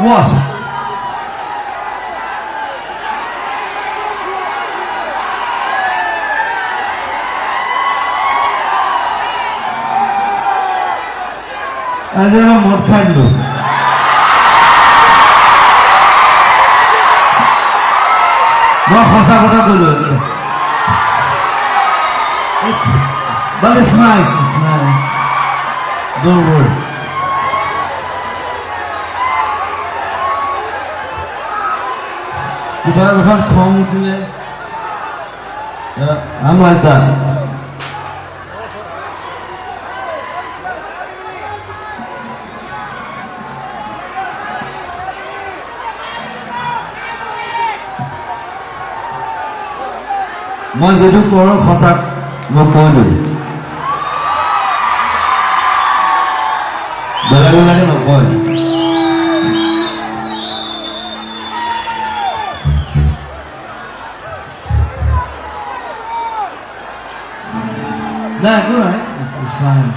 What? As a mod খাইলো মই সঁচা কথা কইলো but it's nice, don't worry. কিবা কথাত খং উঠিলে I'm like that. মই যেটো পঢ়ো সঁচাক মই কৈ দিওঁ বেলেগে নকয় No, you're right. It's fine.